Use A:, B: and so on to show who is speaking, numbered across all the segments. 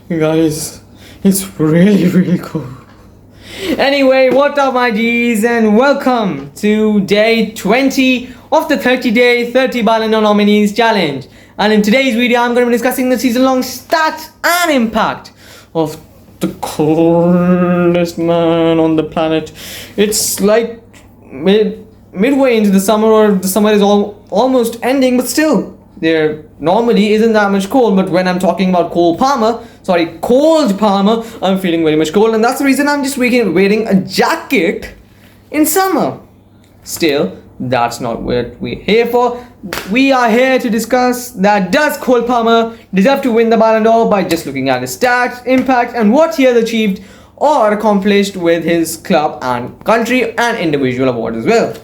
A: Guys, it's really cool. Anyway, what up my G's, and welcome to day 20 of the 30-day 30 balondor nominees challenge. And in today's video I'm going to be discussing the season-long stats and impact of the coldest man on the planet. It's like midway into the summer, or the summer is almost ending, but still there normally isn't that much cold. But when I'm talking about cold Palmer, I'm feeling very much cold, and that's the reason I'm just wearing a jacket in summer. Still, that's not what we're here for. We are here to discuss that does Cole Palmer deserve to win the Ballon d'Or by just looking at his stats, impact, and what he has achieved or accomplished with his club and country and individual awards as well.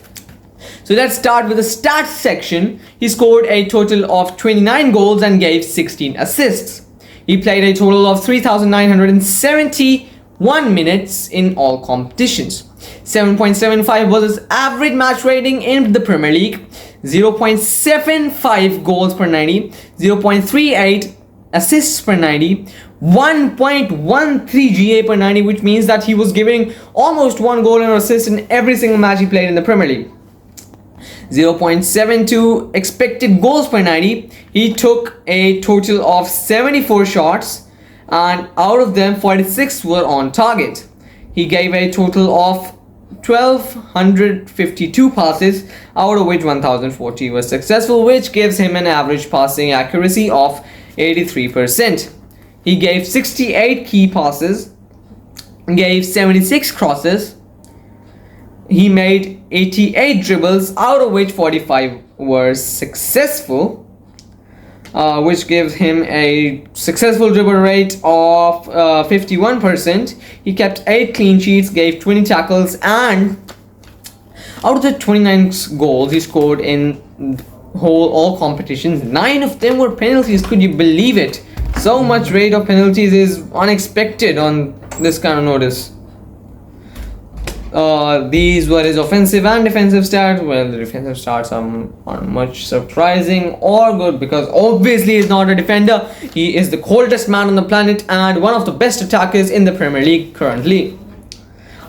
A: So let's start with the stats section. He scored a total of 29 goals and gave 16 assists. He played a total of 3,971 minutes in all competitions. 7.75 was his average match rating in the Premier League. 0.75 goals per 90. 0.38 assists per 90. 1.13 GA per 90, which means that he was giving almost one goal and assist in every single match he played in the Premier League. 0.72 expected goals per 90. He took a total of 74 shots, and out of them 46 were on target. He gave a total of 1,252 passes, out of which 1,040 were successful, which gives him an average passing accuracy of 83%. He gave 68 key passes, gave 76 crosses. He made 88 dribbles, out of which 45 were successful, which gives him a successful dribble rate of 51%. He kept 8 clean sheets, gave 20 tackles, and out of the 29 goals he scored in all competitions, 9 of them were penalties. Could you believe it? So much rate of penalties is unexpected on this kind of notice. These were his offensive and defensive stats. Well, the defensive stats aren't much surprising or good, because obviously he's not a defender. He is the coldest man on the planet and one of the best attackers in the Premier League currently.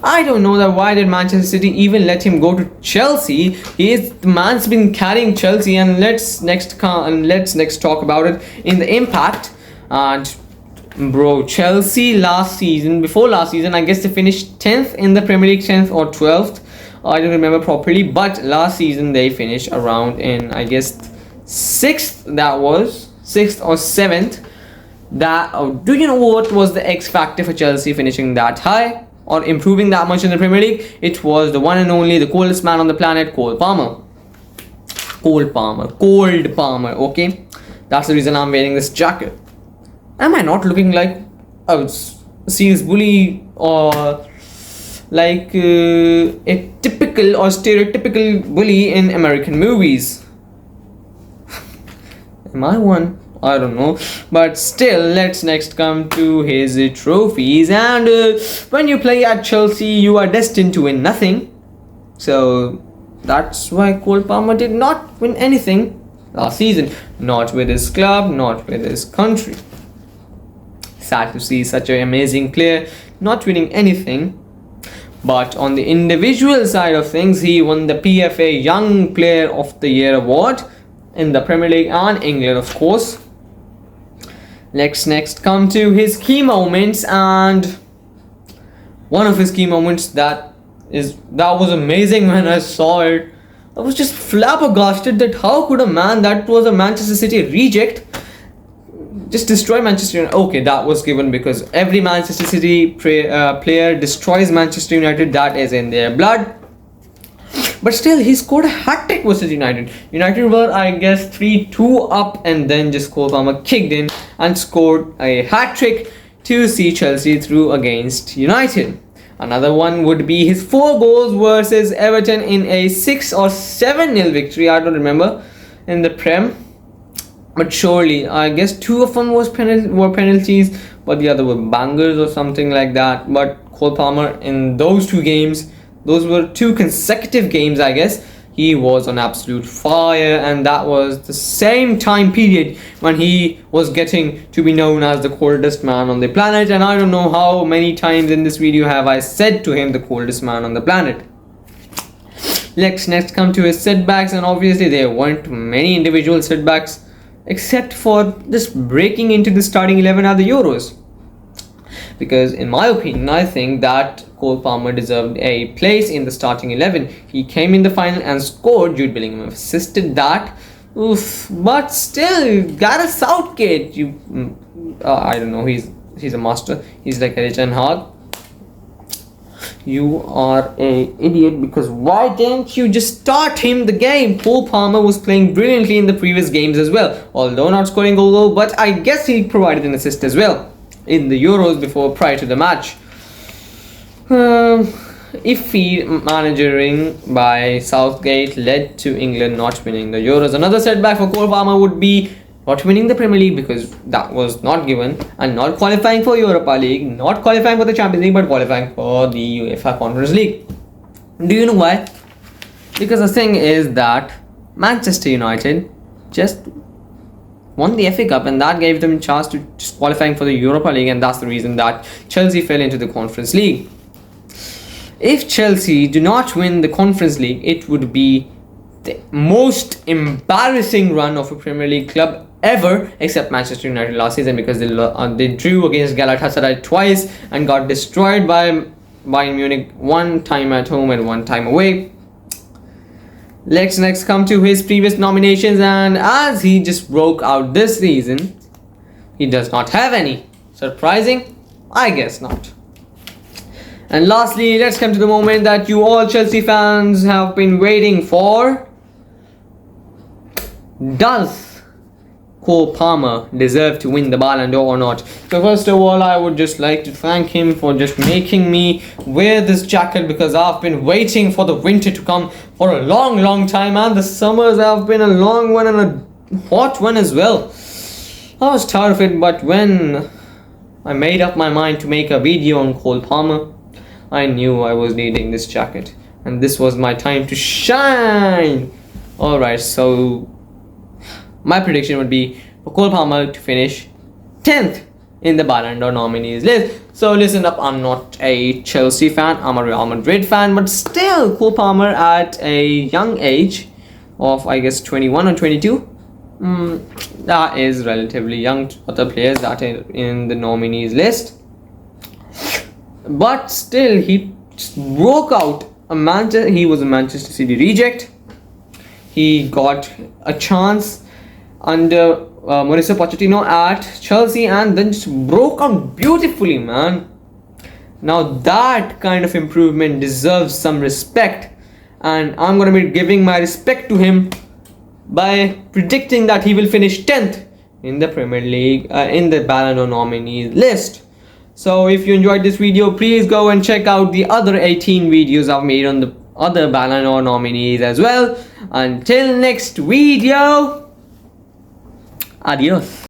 A: I don't know that why did Manchester City even let him go to Chelsea. The man's been carrying Chelsea, and let's next talk about it in the impact. And bro, Chelsea before last season, I guess they finished 10th in the Premier League, 10th or 12th. I don't remember properly, but last season they finished around in, I guess, 6th. That was 6th or 7th. Do you know what was the X factor for Chelsea finishing that high or improving that much in the Premier League? It was the one and only, the coldest man on the planet, Cole Palmer. Cold Palmer, okay? That's the reason I'm wearing this jacket. Am I not looking like a serious bully, or like a typical or stereotypical bully in American movies? Am I one? I don't know. But still, let's next come to his trophies. And when you play at Chelsea, you are destined to win nothing. So that's why Cole Palmer did not win anything last season. Not with his club, not with his country. Sad to see such an amazing player not winning anything. But on the individual side of things, he won the PFA Young Player of the Year award in the Premier League and England, of course. Let's next come to his key moments, and one of his key moments that was amazing. When I saw it, I was just flabbergasted that how could a man that was a Manchester City reject just destroy Manchester United. Okay, that was given because every Manchester City player destroys Manchester United. That is in their blood. But still, he scored a hat-trick versus United. United were, I guess, 3-2 up, and then just Cole Palmer kicked in and scored a hat-trick to see Chelsea through against United. Another one would be his 4 goals versus Everton in a 6 or 7-0 victory. I don't remember in the Prem. But surely, I guess 2 of them were penalties, but the other were bangers or something like that. But Cole Palmer in those 2 games, those were 2 consecutive games, I guess. he was on absolute fire, and that was the same time period when he was getting to be known as the coldest man on the planet. And I don't know how many times in this video have I said to him the coldest man on the planet. Let's next come to his setbacks, and obviously there weren't many individual setbacks except for just breaking into the starting 11 at the Euros. Because in my opinion, I think that Cole Palmer deserved a place in the starting 11. He came in the final and scored. Jude Bellingham assisted that. Oof. But still, Gareth Southgate, I don't know, he's a master. He's like a Ten Hag. You are a idiot, because why didn't you just start him the game? Cole Palmer was playing brilliantly in the previous games as well, although not scoring a goal, but I guess he provided an assist as well in the Euros prior to the match. Iffy managing by Southgate led to England not winning the Euros. Another setback for Cole Palmer would be not winning the Premier League, because that was not given, and not qualifying for Europa League, not qualifying for the Champions League, but qualifying for the UEFA Conference League. Do you know why? Because the thing is that Manchester United just won the FA Cup, and that gave them a chance to just qualifying for the Europa League, and that's the reason that Chelsea fell into the Conference League. If Chelsea do not win the Conference League, it would be the most embarrassing run of a Premier League club ever, except Manchester United last season, because they drew against Galatasaray twice and got destroyed by Bayern Munich, one time at home and one time away. Let's next come to his previous nominations, and as he just broke out this season, he does not have any. Surprising? I guess not. And lastly, let's come to the moment that you all Chelsea fans have been waiting for. Does Cole Palmer deserve to win the Ballon d'Or or not? So first of all, I would just like to thank him for just making me wear this jacket, because I've been waiting for the winter to come for a long time, and the summers have been a long one and a hot one as well. I was tired of it, but when I made up my mind to make a video on Cole Palmer, I knew I was needing this jacket, and this was my time to shine. Alright, so my prediction would be for Cole Palmer to finish 10th in the Ballon d'Or nominees list. So listen up, I'm not a Chelsea fan, I'm a Real Madrid fan, but still Cole Palmer at a young age of I guess 21 or 22, that is relatively young to other players that are in the nominees list. But still, he just broke out. He was a Manchester City reject. He got a chance under Mauricio Pochettino at Chelsea, and then just broke out beautifully, man. Now that kind of improvement deserves some respect, and I'm going to be giving my respect to him by predicting that he will finish 10th in the Premier League, in the Ballon d'Or nominees list. So if you enjoyed this video, please go and check out the other 18 videos I've made on the other Ballon d'Or nominees as well. Until next video, adios.